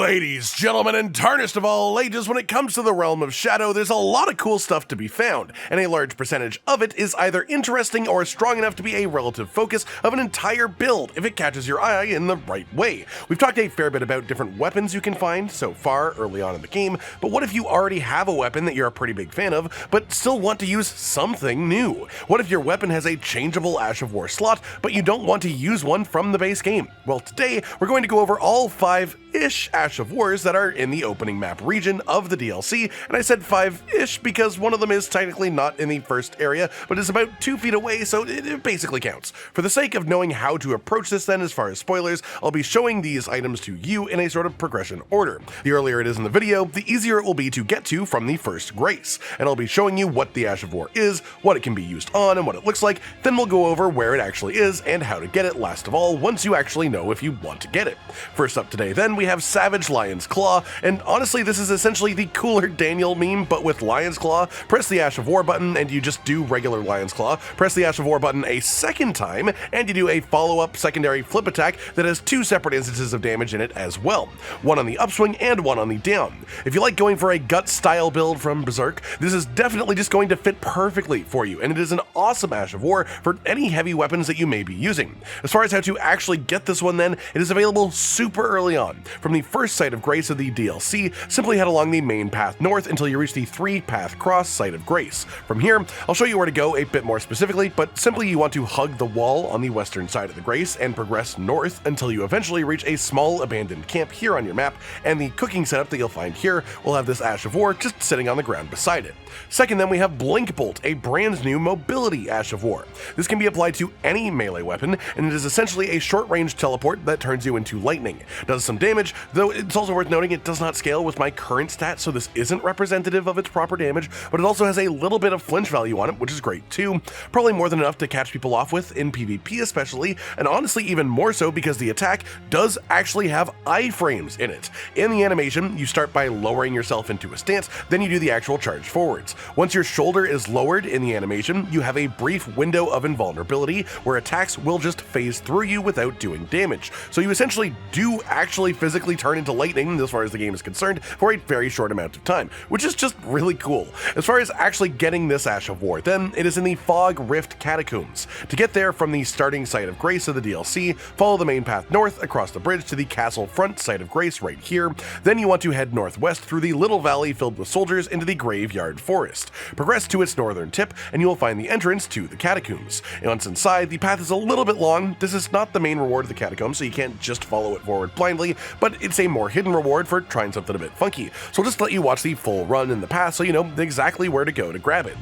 Ladies, gentlemen, and tarnished of all ages, when it comes to the realm of Shadow, there's a lot of cool stuff to be found, and a large percentage of it is either interesting or strong enough to be a relative focus of an entire build if it catches your eye in the right way. We've talked a fair bit about different weapons you can find so far early on in the game, but what if you already have a weapon that you're a pretty big fan of, but still want to use something new? What if your weapon has a changeable Ash of War slot, but you don't want to use one from the base game? Well, today we're going to go over all 5-ish Ash of Wars that are in the opening map region of the DLC, and I said 5-ish because one of them is technically not in the first area, but is about 2 feet away, so it basically counts. For the sake of knowing how to approach this then, as far as spoilers, I'll be showing these items to you in a sort of progression order. The earlier it is in the video, the easier it will be to get to from the first grace, and I'll be showing you what the Ash of War is, what it can be used on, and what it looks like. Then we'll go over where it actually is and how to get it last of all, once you actually know if you want to get it. First up today then, we have Savage Lion's Claw, and honestly this is essentially the cooler Daniel meme, but with Lion's Claw. Press the Ash of War button and you just do regular Lion's Claw. Press the Ash of War button a second time and you do a follow-up secondary flip attack that has 2 separate instances of damage in it as well. One on the upswing and one on the down. If you like going for a gut style build from Berserk, this is definitely just going to fit perfectly for you, and it is an awesome Ash of War for any heavy weapons that you may be using. As far as how to actually get this one then, it is available super early on. From the first site of grace of the DLC, simply head along the main path north until you reach the 3-path cross site of grace. From here, I'll show you where to go a bit more specifically, but simply you want to hug the wall on the western side of the grace and progress north until you eventually reach a small abandoned camp here on your map, and the cooking setup that you'll find here will have this Ash of War just sitting on the ground beside it. Second then, we have Blinkbolt, a brand new mobility Ash of War. This can be applied to any melee weapon, and it is essentially a short-range teleport that turns you into lightning. Does some damage, though it's also worth noting it does not scale with my current stats, so this isn't representative of its proper damage, but it also has a little bit of flinch value on it, which is great too. Probably more than enough to catch people off with in PvP especially, and honestly even more so because the attack does actually have iframes in it. In the animation, you start by lowering yourself into a stance, then you do the actual charge forwards. Once your shoulder is lowered in the animation, you have a brief window of invulnerability where attacks will just phase through you without doing damage. So you essentially do actually physically turn into lightning, as far as the game is concerned, for a very short amount of time, which is just really cool. As far as actually getting this Ash of War, then it is in the Fog Rift Catacombs. To get there from the starting site of grace of the DLC, follow the main path north across the bridge to the castle front site of grace right here. Then you want to head northwest through the little valley filled with soldiers into the graveyard forest. Progress to its northern tip and you will find the entrance to the catacombs. And once inside, the path is a little bit long. This is not the main reward of the catacombs, so you can't just follow it forward blindly, but it's a more hidden reward for trying something a bit funky. So I'll just let you watch the full run in the path so you know exactly where to go to grab it.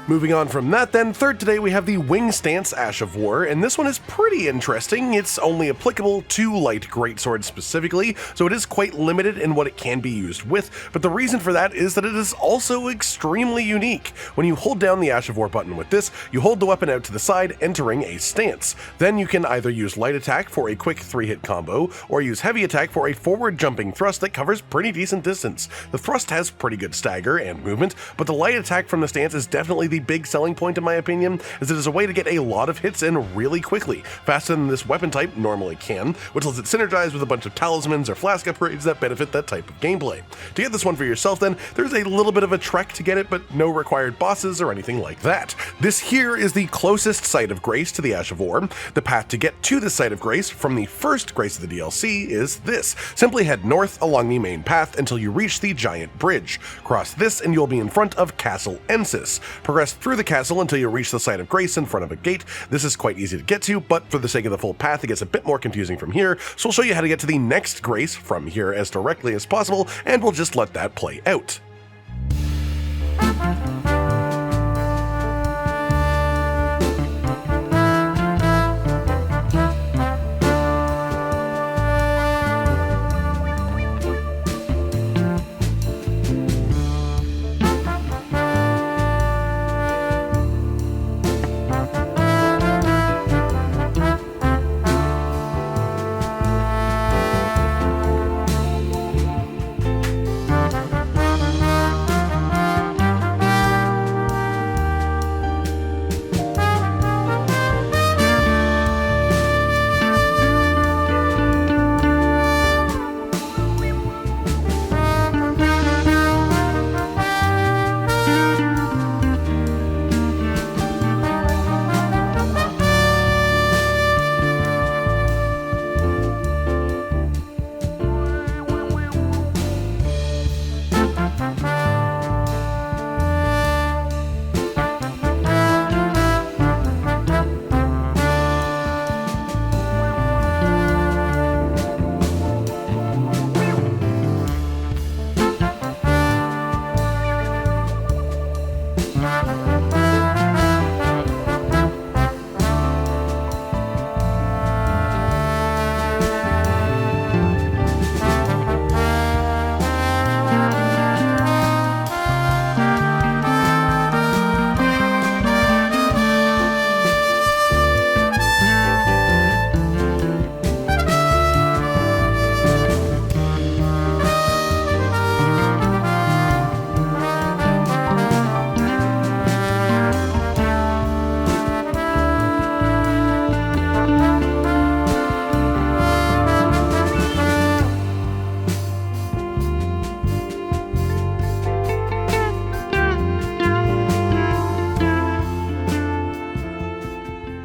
Moving on from that then, third today we have the Wing Stance Ash of War, and this one is pretty interesting. It's only applicable to light greatswords specifically, so it is quite limited in what it can be used with, but the reason for that is that it is also extremely unique. When you hold down the Ash of War button with this, you hold the weapon out to the side, entering a stance. Then you can either use light attack for a quick 3-hit combo, or use heavy attack for a forward jumping thrust that covers pretty decent distance. The thrust has pretty good stagger and movement, but the light attack from the stance is definitely the big selling point in my opinion, as it is a way to get a lot of hits in really quickly, faster than this weapon type normally can, which lets it synergize with a bunch of talismans or flask upgrades that benefit that type of gameplay. To get this one for yourself then, there's a little bit of a trek to get it, but no required bosses or anything like that. This here is the closest site of grace to the Ash of War. The path to get to this site of grace from the first grace of the DLC is this. Simply head north along the main path until you reach the giant bridge. Cross this and you'll be in front of Castle Ensis. Progress through the castle until you reach the site of grace in front of a gate. This is quite easy to get to, but for the sake of the full path it gets a bit more confusing from here, so we'll show you how to get to the next grace from here as directly as possible, and we'll just let that play out.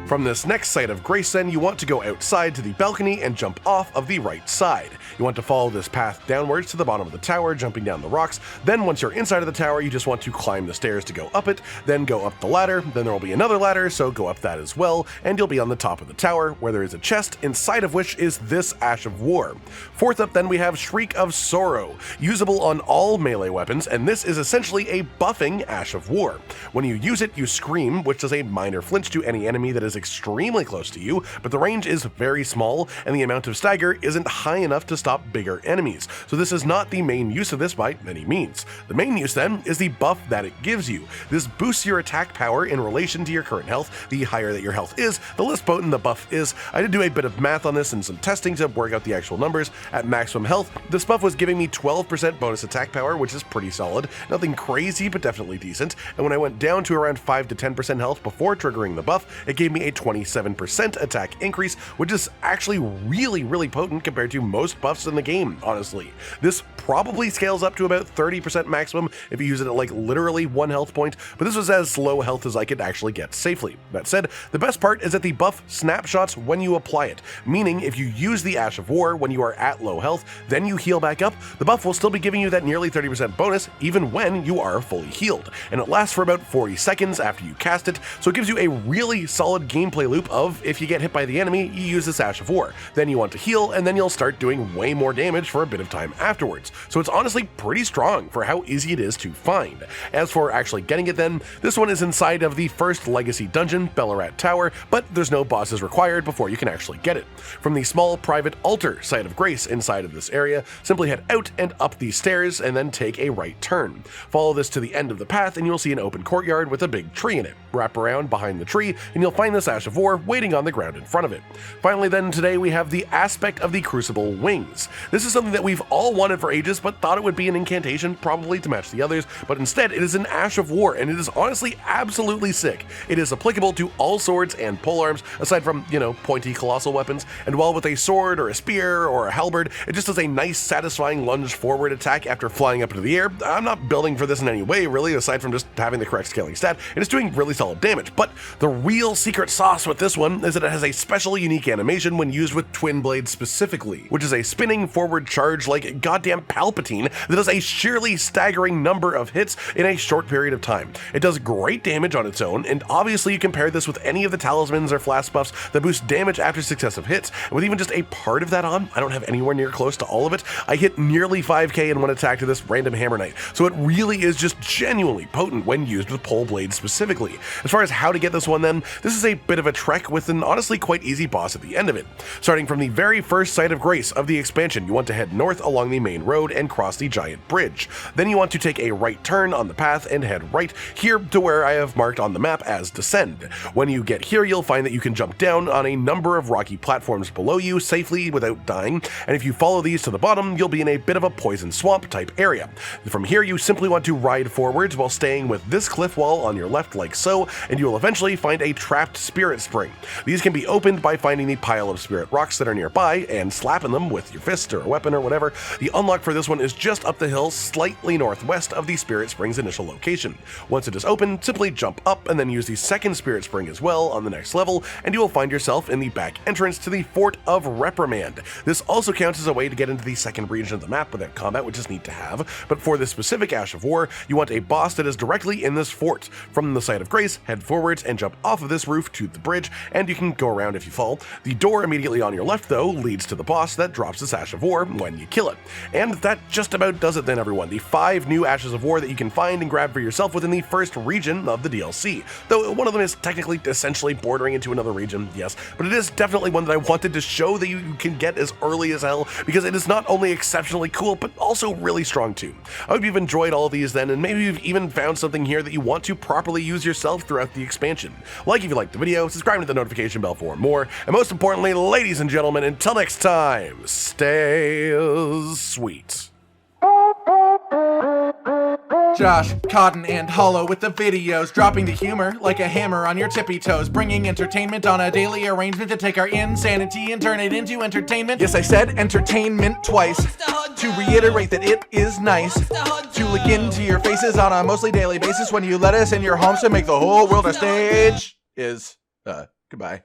From this next site of grace then, you want to go outside to the balcony and jump off of the right side. You want to follow this path downwards to the bottom of the tower, jumping down the rocks. Then once you're inside of the tower, you just want to climb the stairs to go up it, then go up the ladder, then there will be another ladder, so go up that as well, and you'll be on the top of the tower, where there is a chest, inside of which is this Ash of War. Fourth up then we have Shriek of Sorrow, usable on all melee weapons, and this is essentially a buffing Ash of War. When you use it, you scream, which does a minor flinch to any enemy that is extremely close to you, but the range is very small, and the amount of stagger isn't high enough to stop bigger enemies, so this is not the main use of this by any means. The main use then is the buff that it gives you. This boosts your attack power in relation to your current health. The higher that your health is, the less potent the buff is. I did do a bit of math on this and some testing to work out the actual numbers. At maximum health, this buff was giving me 12% bonus attack power, which is pretty solid. Nothing crazy, but definitely decent. And when I went down to around 5 to 10% health before triggering the buff, it gave me a 27% attack increase, which is actually really potent compared to most buffs in the game, honestly. This probably scales up to about 30% maximum if you use it at like literally 1 health point, but this was as low health as I could actually get safely. That said, the best part is that the buff snapshots when you apply it, meaning if you use the Ash of War when you are at low health, then you heal back up, the buff will still be giving you that nearly 30% bonus even when you are fully healed, and it lasts for about 40 seconds after you cast it, so it gives you a really solid gameplay loop of if you get hit by the enemy, you use this Ash of War, then you want to heal, and then you'll start doing way more damage for a bit of time afterwards, so it's honestly pretty strong for how easy it is to find. As for actually getting it then, this one is inside of the first legacy dungeon, Ballarat Tower, but there's no bosses required before you can actually get it. From the small private altar site of grace inside of this area, simply head out and up these stairs and then take a right turn. Follow this to the end of the path and you'll see an open courtyard with a big tree in it. Wrap around behind the tree and you'll find this Ash of War waiting on the ground in front of it. Finally then, today we have the aspect of the Crucible wings. This is something that we've all wanted for ages but thought it would be an incantation probably to match the others, but instead it is an Ash of War and it is honestly absolutely sick. It is applicable to all swords and polearms aside from, pointy colossal weapons, and while with a sword or a spear or a halberd, it just does a nice satisfying lunge forward attack after flying up into the air. I'm not building for this in any way really, aside from just having the correct scaling stat. It is doing really solid damage, but the real secret sauce with this one is that it has a special unique animation when used with twin blades specifically, which is a spinning forward charge like goddamn Palpatine that does a sheerly staggering number of hits in a short period of time. It does great damage on its own, and obviously you compare this with any of the talismans or flask buffs that boost damage after successive hits, and with even just a part of that on, I don't have anywhere near close to all of it. I hit nearly 5k in one attack to this random Hammer Knight, so it really is just genuinely potent when used with pole blades specifically. As far as how to get this one then, this is a bit of a trek with an honestly quite easy boss at the end of it. Starting from the very first site of grace of the expansion, you want to head north along the main road and cross the giant bridge. Then you want to take a right turn on the path and head right here to where I have marked on the map as descend. When you get here, you'll find that you can jump down on a number of rocky platforms below you safely without dying, and if you follow these to the bottom, you'll be in a bit of a poison swamp type area. From here, you simply want to ride forwards while staying with this cliff wall on your left like so, and you will eventually find a trapped spirit spring. These can be opened by finding the pile of spirit rocks that are nearby and slapping them with your fist or a weapon or whatever. The unlock for this one is just up the hill slightly northwest of the spirit spring's initial location. Once it is open, simply jump up and then use the second spirit spring as well on the next level, and you will find yourself in the back entrance to the Fort of Reprimand. This also counts as a way to get into the second region of the map without combat, which is neat to have, but for this specific Ash of War, you want a boss that is directly in this fort. From the site of grace, head forwards and jump off of this roof to the bridge, and you can go around if you fall. The door immediately on your left, though, leads to the boss that drops this Ash of War when you kill it. And that just about does it then, everyone. The 5 new Ashes of War that you can find and grab for yourself within the first region of the DLC. Though one of them is technically essentially bordering into another region, yes, but it is definitely one that I wanted to show that you can get as early as hell, because it is not only exceptionally cool, but also really strong too. I hope you've enjoyed all of these then, and maybe you've even found something here that you want to properly use yourself throughout the expansion. Like if you liked the video, subscribe to the notification bell for more, and most importantly, ladies and gentlemen, until next time, stay sweet. Josh, Cotton, and Hollow with the videos, dropping the humor like a hammer on your tippy toes, bringing entertainment on a daily arrangement to take our insanity and turn it into entertainment. Yes, I said entertainment twice, to reiterate that it is nice to look into your faces on a mostly daily basis when you let us in your homes to make the whole world a stage. Goodbye.